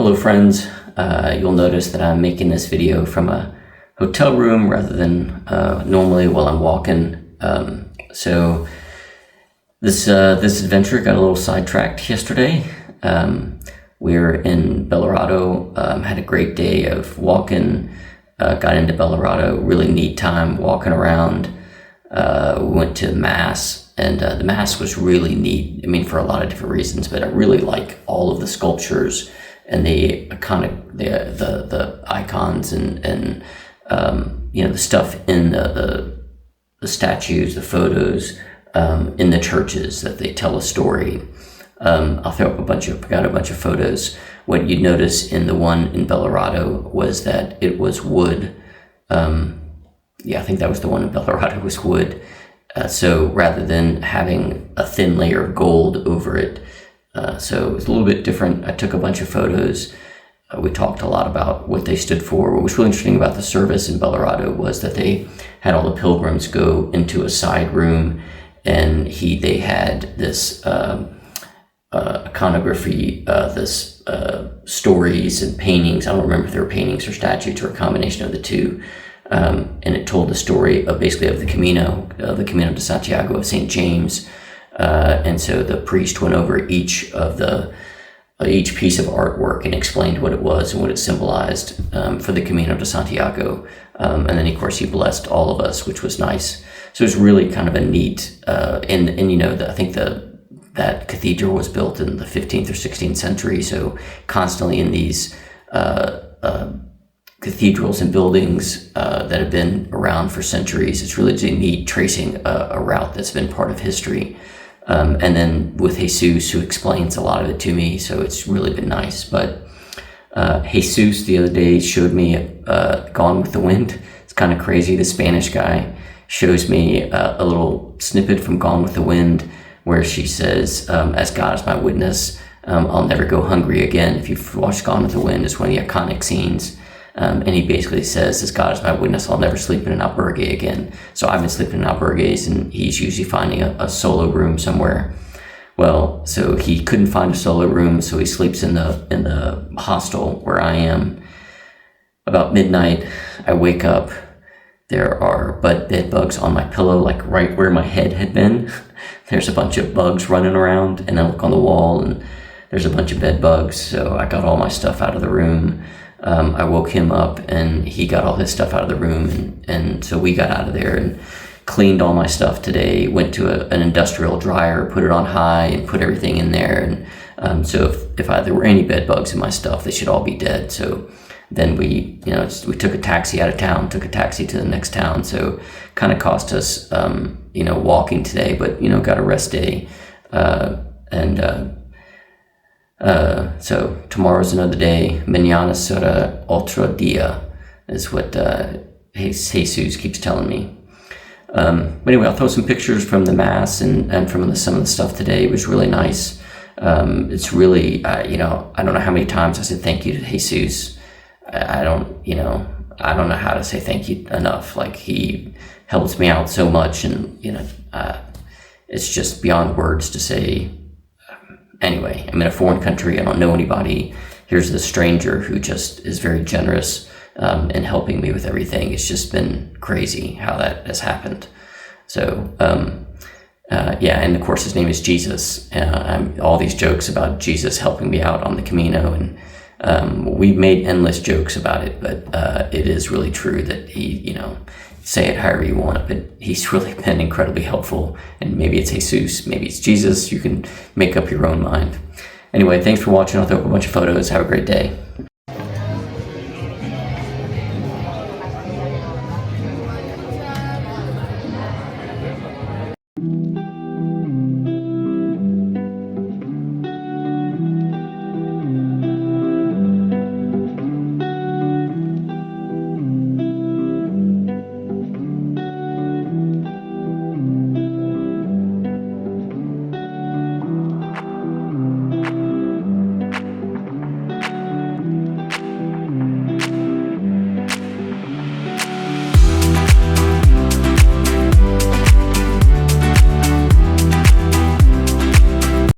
Hello friends, you'll notice that I'm making this video from a hotel room rather than normally while I'm walking. So this adventure got a little sidetracked yesterday. We were in Bellarado, had a great day of walking, got into Bellarado, really neat time walking around. We went to Mass, and the Mass was really neat. I mean, for a lot of different reasons, but I really like all of the sculptures and the icons and the stuff in the statues, the photos in the churches that they tell a story. I'll throw up got a bunch of photos. What you'd notice in the one in Bellarado was that it was wood. I think that was the one in Bellarado, was wood. So rather than having a thin layer of gold over it, so it was a little bit different. I took a bunch of photos. We talked a lot about what they stood for. What was really interesting about the service in Bellarado was that they had all the pilgrims go into a side room, and they had this iconography, stories and paintings. I don't remember if they were paintings or statues or a combination of the two. And it told the story of the Camino, the Camino de Santiago of St. James. And so the priest went over each piece of artwork and explained what it was and what it symbolized for the Camino de Santiago. And then, of course, he blessed all of us, which was nice. So it was really kind of a neat, I think that cathedral was built in the 15th or 16th century. So constantly in these cathedrals and buildings that have been around for centuries, it's really neat tracing a route that's been part of history. And then with Jesus, who explains a lot of it to me, so it's really been nice. But Jesus the other day showed me Gone with the Wind. It's kind of crazy. The Spanish guy shows me a little snippet from Gone with the Wind where she says, as God is my witness, I'll never go hungry again. If you've watched Gone with the Wind, it's one of the iconic scenes. And he basically says, as God is my witness, I'll never sleep in an albergue again. So I've been sleeping in albergues, and he's usually finding a solo room somewhere. Well, so he couldn't find a solo room, so he sleeps in the hostel where I am. About midnight, I wake up. There are bed bugs on my pillow, like right where my head had been. There's a bunch of bugs running around, and I look on the wall, and there's a bunch of bed bugs. So I got all my stuff out of the room. I woke him up, and he got all his stuff out of the room, and so we got out of there and cleaned all my stuff today, went to an industrial dryer, put it on high, and put everything in there. And so if there were any bed bugs in my stuff, they should all be dead. So then we took a taxi out of town, took a taxi to the next town. So kind of cost us, walking today, but, got a rest day. So tomorrow's another day. Mañana será otro día is what Jesus keeps telling me. But anyway, I'll throw some pictures from the Mass and from some of the stuff today. It was really nice. It's really, I don't know how many times I said thank you to Jesus. I don't know how to say thank you enough. Like, he helps me out so much, and, it's just beyond words to say. Anyway, I'm in a foreign country. I don't know anybody. Here's this stranger who just is very generous in helping me with everything. It's just been crazy how that has happened. So, and of course his name is Jesus. All these jokes about Jesus helping me out on the Camino, and we've made endless jokes about it, but it is really true that he, say it however you want, but he's really been incredibly helpful. And maybe it's Jesus, maybe it's Jesus. You can make up your own mind. Anyway, thanks for watching. I'll throw up a bunch of photos. Have a great day.